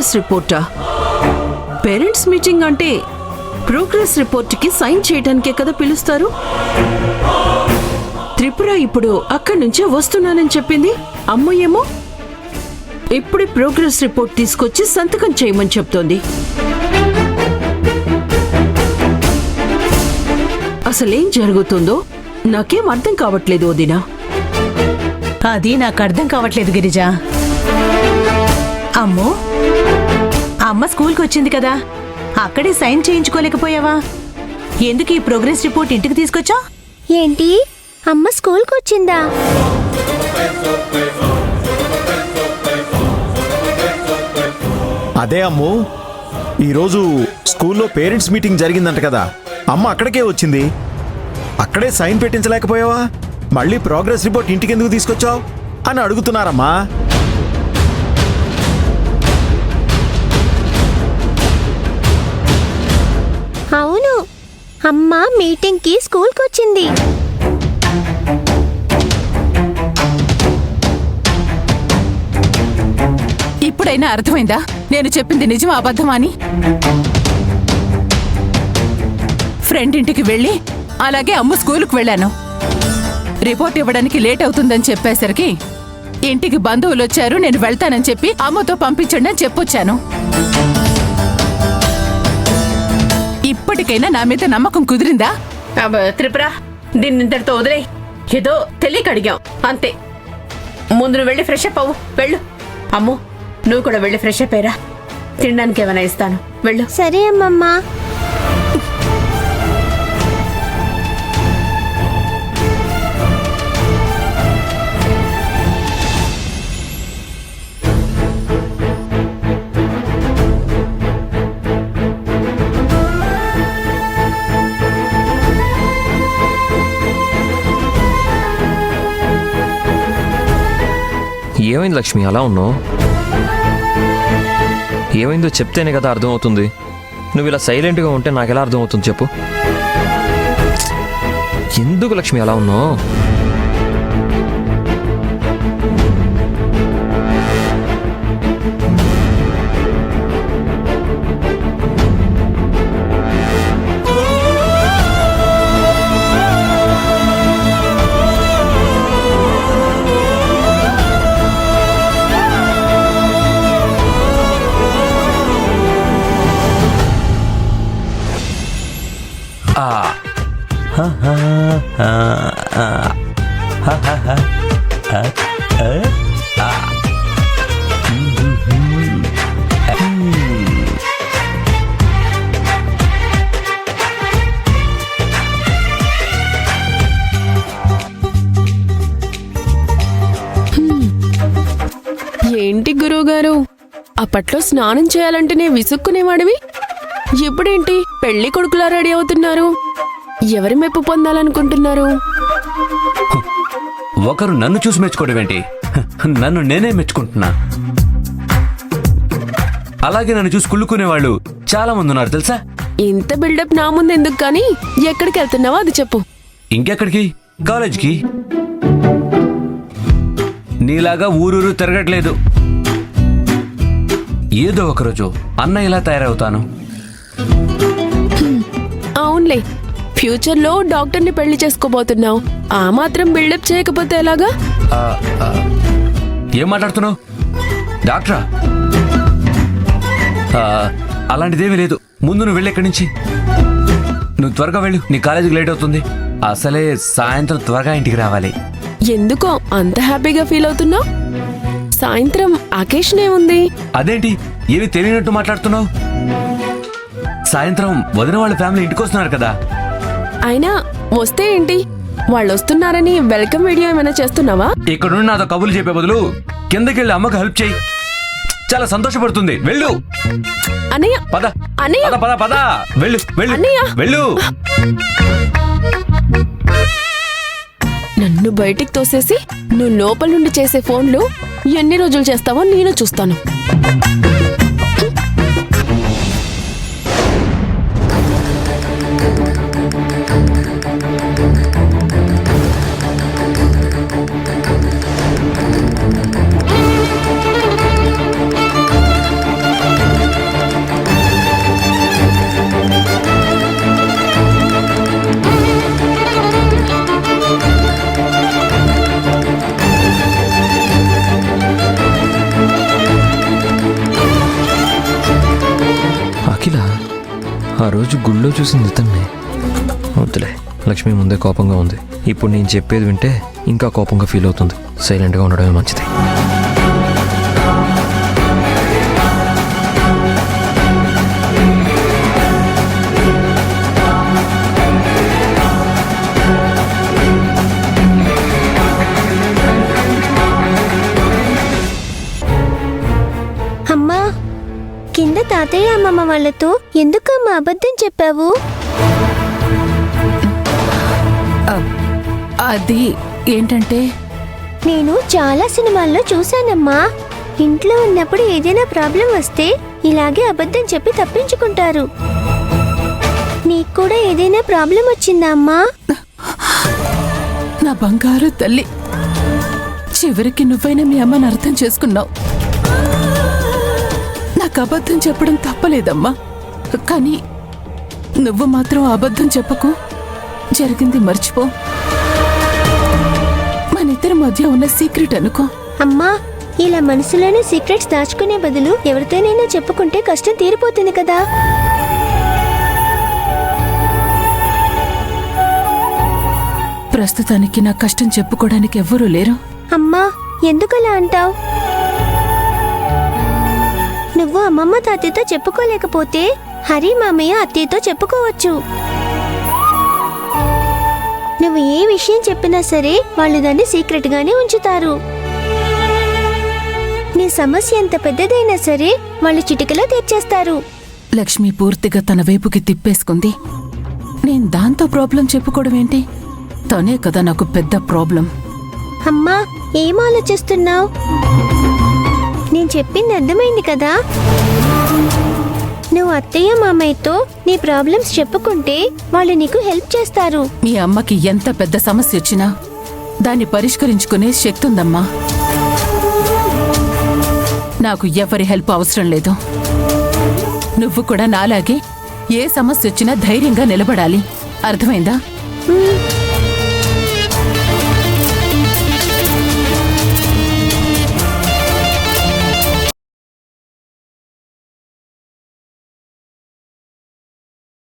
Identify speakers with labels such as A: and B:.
A: Progress రిపోర్టా? Parents meeting అంటే progress రిపోర్ట్కి sign చేయడానికే కదా పిలుస్తారు. త్రిపుర ఇప్పుడు అక్కడి నుంచే వస్తున్నానని చెప్పింది. అమ్మ ఏమో ఇప్పుడే ప్రోగ్రెస్ రిపోర్ట్ తీసుకొచ్చి సంతకం చేయమని చెప్తోంది. అసలేం జరుగుతుందో నాకేం అర్థం కావట్లేదు వదినా.
B: అది నాకు అర్థం కావట్లేదు గిరిజా. అమ్మో, అమ్మ స్కూల్కి వచ్చింది కదా, అక్కడే సైన్ చేయించుకోలేకపోయావా? ఎందుకు ఈ ప్రోగ్రెస్ రిపోర్ట్ ఇంటికి తీసుకొచ్చా?
C: ఏంటి, అమ్మ స్కూల్కి వచ్చిందా?
D: అదే అమ్ము, ఈరోజు స్కూల్లో పేరెంట్స్ మీటింగ్ జరిగిందంట కదా, అమ్మ అక్కడికే వచ్చింది. అక్కడే సైన్ పెట్టించలేకపోయావా? మళ్ళీ ప్రోగ్రెస్ రిపోర్ట్ ఇంటికి ఎందుకు తీసుకొచ్చావు అని అడుగుతున్నారమ్మా.
C: అవును, అమ్మ మీటింగ్కి స్కూల్కి వచ్చింది.
E: ఇప్పుడైనా అర్థమైందా నేను చెప్పింది నిజం అబద్ధమా అని? ఫ్రెండ్ ఇంటికి వెళ్ళి అలాగే అమ్మ స్కూలుకు వెళ్ళాను. రిపోర్ట్ ఇవ్వడానికి లేట్ అవుతుందని చెప్పేసరికి ఇంటికి బంధువులు వచ్చారు, నేను వెళ్తానని చెప్పి అమ్మతో పంపించండి అని చెప్పొచ్చాను. ఇప్పటికైనా నా మీద నమ్మకం కుదిరిందా?
A: త్రిపుర, దీన్ని ఇంతటితో వదిలే. ఏదో తెలియక అడిగాం అంతే. ముందు నువ్వు వెళ్ళి ఫ్రెష్ అప్ అవ్వు, వెళ్ళు. అమ్ము, నువ్వు కూడా వెళ్ళి ఫ్రెష్ అప్ అయ్యరా. తినడానికి ఏమైనా ఇస్తాను, వెళ్ళు.
C: సరే అమ్మమ్మా.
F: ఏమైంది లక్ష్మి, అలా ఉన్నావు? ఏమైందో చెప్తేనే కదా అర్థమవుతుంది. నువ్వు ఇలా సైలెంట్గా ఉంటే నాకు ఎలా అర్థమవుతుంది చెప్పు? ఎందుకు లక్ష్మి అలా ఉన్నావు?
G: ఏంటి గురువుగారు, అప్పట్లో స్నానం చేయాలంటేనే విసుక్కునేవాడివి, ఇప్పుడేంటి పెళ్లి కొడుకులా రెడీ అవుతున్నారు? ఎవరి మెప్పు పొందాలనుకుంటున్నారు?
H: ఒకరు నన్ను చూసి మెచ్చుకోవడం ఏంటి? నన్ను నేనే మెచ్చుకుంటున్నా. అలాగే నన్ను చూసి కుళ్ళుకునేవాళ్ళు చాలా మంది ఉన్నారు తెలుసా.
G: ఇంత బిల్డప్ నా ముందు ఎందుకు కానీ, ఎక్కడికి వెళ్తున్నావో అది చెప్పు.
H: ఇంకెక్కడికి? కాలేజ్కి. నీలాగా ఊరూరు తిరగట్లేదు. ఏదో ఒకరోజు అన్న ఇలా తయారవుతాను.
G: అవునులే, ఫ్యూచర్లో డాక్టర్ని పెళ్లి చేసుకోబోతున్నావు. ఆ మాత్రం బిల్డప్ చేయకపోతే ఎలాగా?
H: ఏం మాట్లాడుతున్నావు? డాక్టరా? అలాంటిదేమీ లేదు. ముందు నువ్వు వెళ్ళి ఎక్కడి నుంచి. నువ్వు త్వరగా వెళ్ళు, నీ కాలేజీకి లేట్ అవుతుంది. అసలే సాయంత్రం త్వరగా ఇంటికి రావాలి.
G: ఎందుకో అంత హ్యాపీగా ఫీల్ అవుతున్నావు? సాయంత్రం అకేషన్ ఏముంది?
H: అదేంటి ఏమి తెలియనట్టు మాట్లాడుతున్నావు? సాయంత్రం వదిన వాళ్ళ ఫ్యామిలీ ఇంటికి వస్తున్నారు కదా.
G: అయినా వస్తే ఏంటి, వాళ్ళు వస్తున్నారని వెల్కమ్ వీడియో ఏమైనా చేస్తున్నావా?
H: ఇక్కడ నుండి నాతో కబుర్లు చెప్పే బదులు కిందకెళ్ళి అమ్మకు హెల్ప్ చేయి, చాలా సంతోషపడుతుంది. వెళ్ళు
G: అన్నయ్య.
H: పద
G: అన్నయ్య.
H: పద పద పద, వెళ్ళు వెళ్ళు
G: అన్నయ్య.
H: వెళ్ళు.
G: నన్ను బయటికి తోసేసి నువ్వు లోపల నుండి చేసే ఫోన్లు ఎన్ని రోజులు చేస్తావో నేను చూస్తాను.
F: రోజు గుళ్ళో చూసింది ఇతన్ని. వద్దులే, లక్ష్మి ముందే కోపంగా ఉంది. ఇప్పుడు నేను చెప్పేది వింటే ఇంకా కోపంగా ఫీల్ అవుతుంది. సైలెంట్గా ఉండడమే మంచిది.
C: అమ్మా కింద తాతయ్య అమ్మమ్మ వాళ్ళతో ఎందుకమ్మా అబద్ధం చెప్పావు?
E: అది ఏంటంటే
C: నేను చాలా సినిమాల్లో చూశానమ్మా. ఇంట్లో ఉన్నప్పుడు ఏదైనా ప్రాబ్లం వస్తే ఇలాగే అబద్ధం చెప్పి తప్పించుకుంటారు. నీకు కూడా ఏదైనా ప్రాబ్లం వచ్చిందా అమ్మా?
E: నా బంగారు తల్లి, చివరికి నువ్వైనా మీ అమ్మని అర్థం చేసుకున్నావు. నాకు అబద్ధం చెప్పడం తప్పలేదమ్మా, కానీ నువ్వు మాత్రం అబద్ధం చెప్పకు. జరిగింది మర్చిపో. మన ఇద్దరి మధ్య ఉన్న సీక్రెట్ అనుకో.
C: అమ్మా ఇలా మనసులోనే సీక్రెట్స్ దాచుకునే బదులు ఎవరితోనైనా చెప్పుకుంటే కష్టం తీరిపోతుంది కదా.
E: ప్రస్తుతానికి నా కష్టం చెప్పుకోవడానికి ఎవ్వరూ లేరు.
C: అమ్మా ఎందుకలా అంటావు? నువ్వు అమ్మమ్మ తాతయ్యతో చెప్పుకోలేకపోతే హరి మామయ్య అత్తయ్యతో చెప్పుకోవచ్చు. నువ్వు ఏ విషయం చెప్పినా సరే వాళ్ళు దాన్ని సీక్రెట్ గానే ఉంచుతారు. నీ సమస్య ఎంత పెద్దదైనా సరే వాళ్ళు చిటికలో తీర్చేస్తారు.
E: లక్ష్మి పూర్తిగా తన వైపుకి తిప్పేసుకుంది. నేను దాంతో ప్రాబ్లం చెప్పుకోవడం ఏంటి? తనే కదా నాకు పెద్ద ప్రాబ్లం.
C: అమ్మా ఏం ఆలోచిస్తున్నావు? నేను చెప్పింది అర్థమైంది కదా. నువ్వు అత్తయ్య మామయ్యతో నీ ప్రాబ్లమ్స్ చెప్పుకుంటే వాళ్ళు నీకు హెల్ప్ చేస్తారు.
E: మీ అమ్మకి ఎంత పెద్ద సమస్య వచ్చినా దాన్ని పరిష్కరించుకునే శక్తి ఉందమ్మా. నాకు ఎవరి హెల్ప్ అవసరం లేదు. నువ్వు కూడా నాలాగే ఏ సమస్య వచ్చినా ధైర్యంగా నిలబడాలి. అర్థమైందా?